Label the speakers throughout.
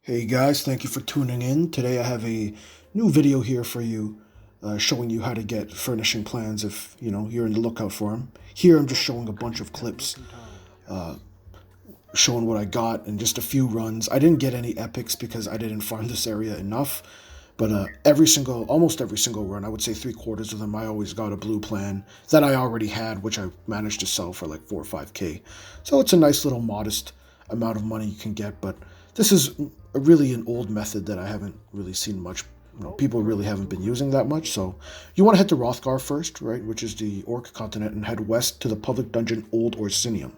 Speaker 1: Hey guys, thank you for tuning in. Today I have a new video here for you, showing you how to get furnishing plans if you're in the lookout for them. Here I'm just showing a bunch of clips, uh, showing what I got in just a few runs. I didn't get any epics because I didn't find this area enough, but almost every single run, I would say 3/4 of them, I always got a blue plan that I already had, which I managed to sell for like 4 or 5k. So it's a nice little modest amount of money you can get, but this is really an old method that I haven't really seen much. People really haven't been using that much. So you want to head to Rothgar first, right, which is the Orc continent, and head west to the public dungeon Old Orsinium.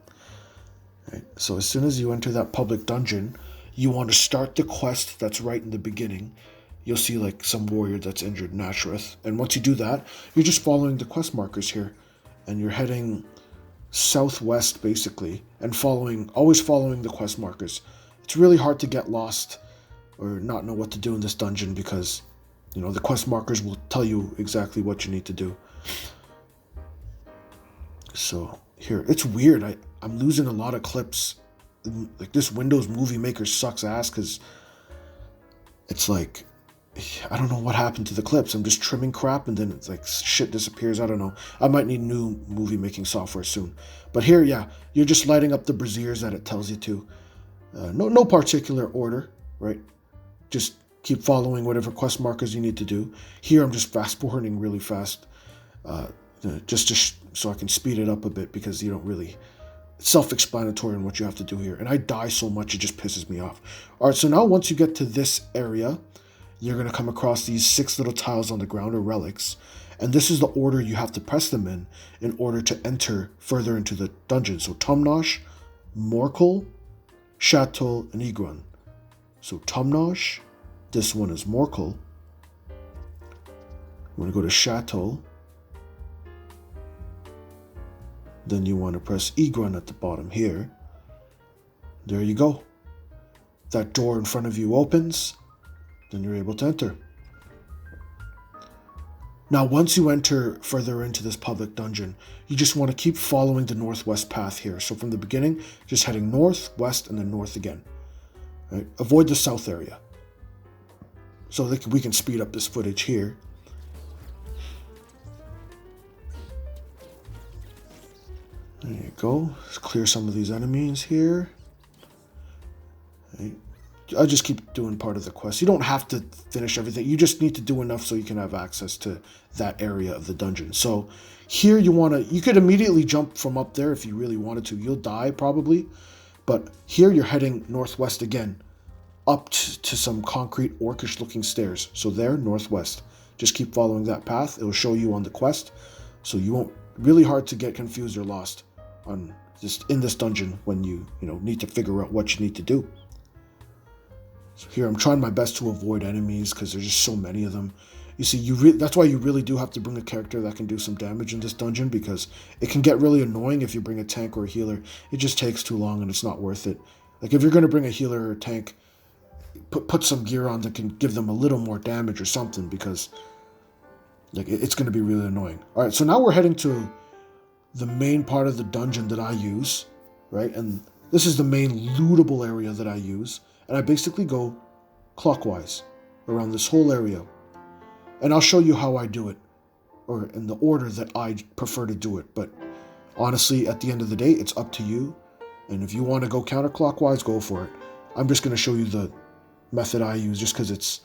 Speaker 1: Right? So as soon as you enter that public dungeon, you want to start the quest that's right in the beginning. You'll see like some warrior that's injured, Nashrith, and once you do that, you're just following the quest markers here, and you're heading southwest basically, and always following the quest markers. It's really hard to get lost or not know what to do in this dungeon because the quest markers will tell you exactly what you need to do. So here, it's weird. I'm losing a lot of clips. Like, this Windows Movie Maker sucks ass because it's like, I don't know what happened to the clips. I'm just trimming crap and then it's like shit disappears. I don't know. I might need new movie making software soon. But here, yeah, you're just lighting up the braziers that it tells you to. No particular order, right? Just keep following whatever quest markers you need to do. Here I'm just fast forwarding really fast, so I can speed it up a bit because it's self-explanatory on what you have to do here. And I die so much it just pisses me off. All right, so now once you get to this area, you're going to come across these 6 little tiles on the ground, or relics. And this is the order you have to press them in order to enter further into the dungeon. So Tumnosh, Morkel, Chateau, and Igran. So Tumnosh, this one is Morkel. You want to go to Chateau. Then you want to press Igran at the bottom here. There you go. That door in front of you opens. Then you're able to enter. Now, once you enter further into this public dungeon, you just want to keep following the northwest path here. So from the beginning, just heading north, west, and then north again. Right? Avoid the south area. So we can speed up this footage here. There you go. Let's clear some of these enemies here. Right. I'll just keep doing part of the quest. You don't have to finish everything. You just need to do enough so you can have access to that area of the dungeon. So here you could immediately jump from up there if you really wanted to. You'll die probably. But here you're heading northwest again, up to some concrete orcish looking stairs. So there, northwest. Just keep following that path. It'll show you on the quest. So you won't, really hard to get confused or lost on just in this dungeon when you need to figure out what you need to do. So here I'm trying my best to avoid enemies because there's just so many of them. You see, that's why you really do have to bring a character that can do some damage in this dungeon, because it can get really annoying if you bring a tank or a healer. It just takes too long and it's not worth it. Like, if you're going to bring a healer or a tank, put some gear on that can give them a little more damage or something, because it's going to be really annoying. All right, so now we're heading to the main part of the dungeon that I use, right? And this is the main lootable area that I use. And I basically go clockwise around this whole area. And I'll show you how I do it, or in the order that I prefer to do it. But honestly, at the end of the day, it's up to you. And if you want to go counterclockwise, go for it. I'm just going to show you the method I use just because it's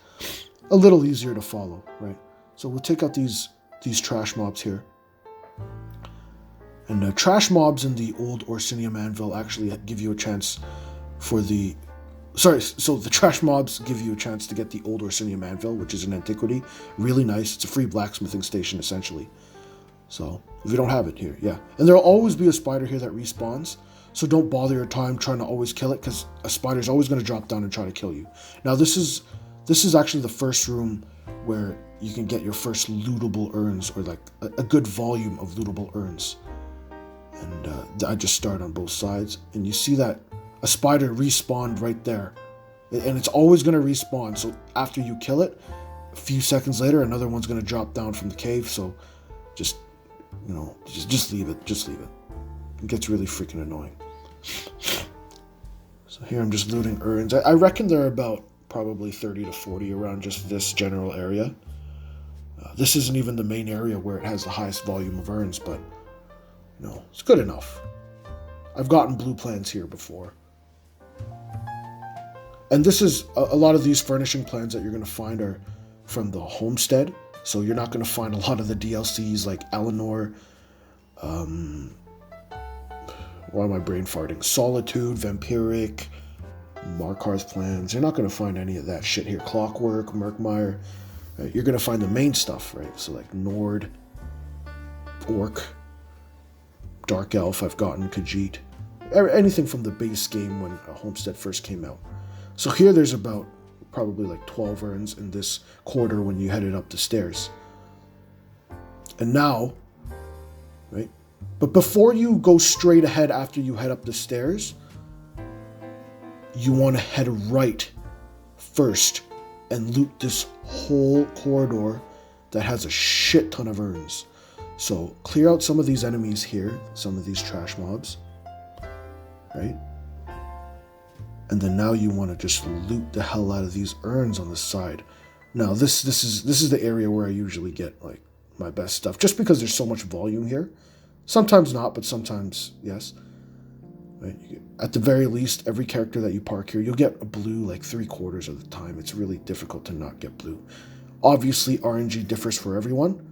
Speaker 1: a little easier to follow, right? So we'll take out these trash mobs here. And trash mobs in the Old Orsinium Anvil actually give you a chance for the... so the trash mobs give you a chance to get the Old Orsinium Anvil, which is an antiquity. Really nice. It's a free blacksmithing station, essentially. So, if you don't have it here, yeah. And there'll always be a spider here that respawns, so don't bother your time trying to always kill it, because a spider's always going to drop down and try to kill you. Now, this is actually the first room where you can get your first lootable urns, or like a good volume of lootable urns. And I just start on both sides, and you see that a spider respawned right there, and it's always going to respawn. So after you kill it, a few seconds later, another one's going to drop down from the cave. So just leave it. Just leave it. It gets really freaking annoying. So here I'm just looting urns. I reckon there are about probably 30 to 40 around just this general area. This isn't even the main area where it has the highest volume of urns, but it's good enough. I've gotten blue plans here before. And this is, a lot of these furnishing plans that you're going to find are from the Homestead, so you're not going to find a lot of the DLCs like Eleanor, why am I brain farting? Solitude, Vampiric, Markarth plans. You're not going to find any of that shit here. Clockwork, Murkmire. Right? You're going to find the main stuff, right? So like Nord, Orc, Dark Elf, I've gotten Khajiit. Anything from the base game when Homestead first came out. So here there's about probably like 12 urns in this corridor when you headed up the stairs. And now, right? But before you go straight ahead after you head up the stairs, you want to head right first and loot this whole corridor that has a shit ton of urns. So clear out some of these enemies here, some of these trash mobs, right? And then now you want to just loot the hell out of these urns on the side. Now this is the area where I usually get like my best stuff, just because there's so much volume here. Sometimes not, but sometimes yes. Right? At the very least, every character that you park here, you'll get a blue like 3/4 of the time. It's really difficult to not get blue. Obviously, RNG differs for everyone.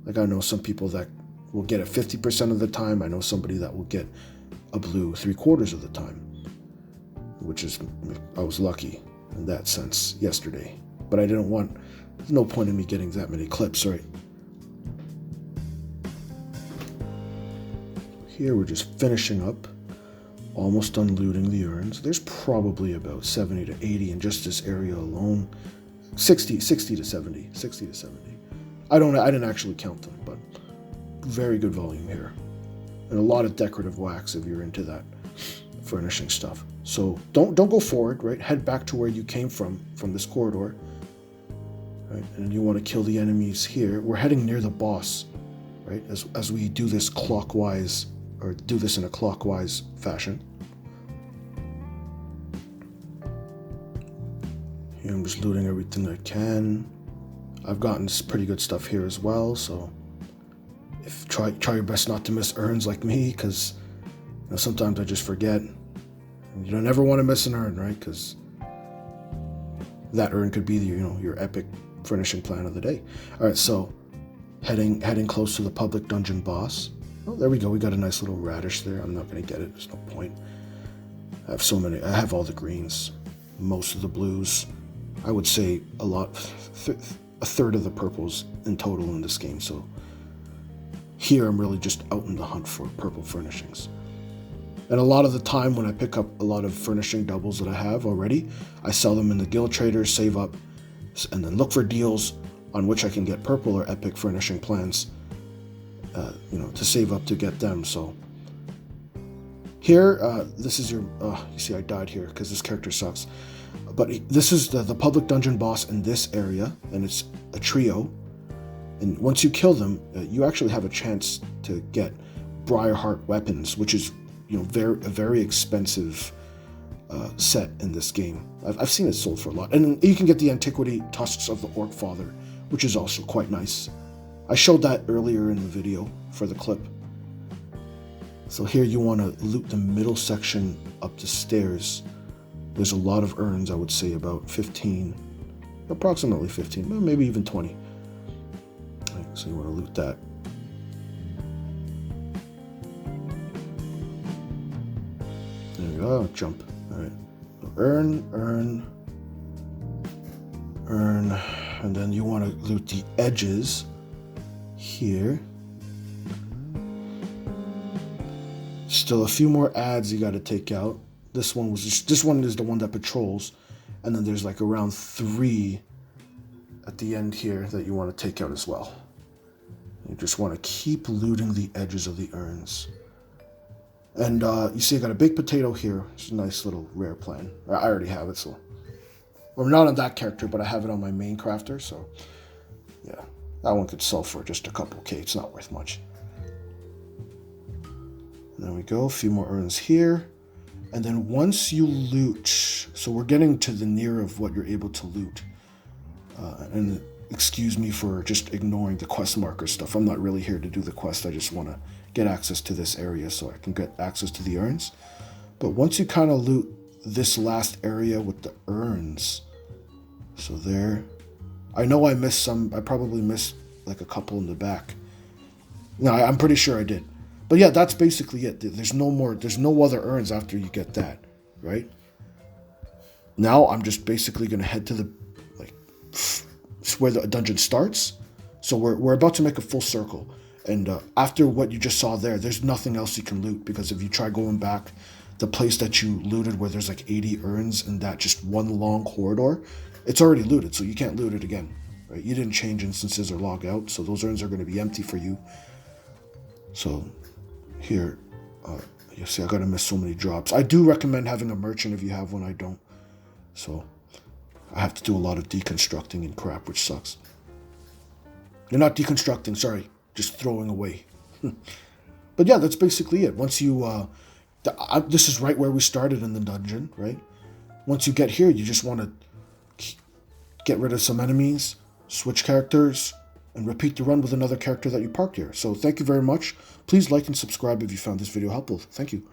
Speaker 1: Like I know some people that will get it 50% of the time. I know somebody that will get a blue 3/4 of the time, which is, I was lucky in that sense yesterday. But I didn't want, there's no point in me getting that many clips, right? Here we're just finishing up, almost done looting the urns. There's probably about 70 to 80 in just this area alone. 60 to 70. I didn't actually count them, but very good volume here. And a lot of decorative wax if you're into that furnishing stuff. So don't go forward, right? Head back to where you came from this corridor. Right? And you want to kill the enemies here. We're heading near the boss, right? As we do this clockwise, or do this in a clockwise fashion. Here I'm just looting everything I can. I've gotten pretty good stuff here as well, so try your best not to miss urns like me, because sometimes I just forget. And you don't ever want to miss an urn, right? Because that urn could be your epic furnishing plan of the day. All right, so heading close to the public dungeon boss. Oh, there we go. We got a nice little radish there. I'm not going to get it. There's no point. I have so many. I have all the greens, most of the blues. I would say a lot, a third of the purples in total in this game. So here I'm really just out in the hunt for purple furnishings. And a lot of the time when I pick up a lot of furnishing doubles that I have already, I sell them in the guild traders, save up, and then look for deals on which I can get purple or epic furnishing plans, to save up to get them. So here, this is your, you see I died here because this character sucks. But this is the public dungeon boss in this area, and it's a trio. And once you kill them, you actually have a chance to get Briarheart weapons, which is a very expensive set in this game. I've seen it sold for a lot. And you can get the antiquity Tusks of the Orc-Father, which is also quite nice. I showed that earlier in the video for the clip. So here you want to loot the middle section up the stairs. There's a lot of urns, I would say about 15, approximately 15, maybe even 20. Right, so you want to loot that. There we go, jump. All right, urn, and then you want to loot the edges here. Still a few more ads you got to take out. This one is the one that patrols, and then there's like around 3 at the end here that you want to take out as well. You just want to keep looting the edges of the urns. And you see I got a big potato here. It's a nice little rare plan. I already have it, so. Well, not on that character, but I have it on my main crafter, so yeah. That one could sell for just a couple K. It's not worth much. And there we go, a few more urns here. And then once you loot, so we're getting to the near of what you're able to loot. And excuse me for just ignoring the quest marker stuff. I'm not really here to do the quest. I just want to get access to this area so I can get access to the urns. But once you kind of loot this last area with the urns, so there, I know I missed some. I probably missed like a couple in the back. No, I'm pretty sure I did. But yeah, that's basically it. There's no other urns after you get that, right? Now I'm just basically gonna head to the where the dungeon starts. So we're about to make a full circle, and after what you just saw there, there's nothing else you can loot, because if you try going back, the place that you looted where there's like 80 urns in that just one long corridor, it's already looted, so you can't loot it again, right? You didn't change instances or log out, so those urns are going to be empty for you. So here, you see, I gotta miss so many drops. I do recommend having a merchant if you have one. I don't, so I have to do a lot of deconstructing and crap, which sucks. You're not deconstructing, sorry, just throwing away. But yeah, that's basically it. Once you, this is right where we started in the dungeon, right? Once you get here, you just want to get rid of some enemies, switch characters, and repeat the run with another character that you parked here. So thank you very much. Please like and subscribe if you found this video helpful. Thank you.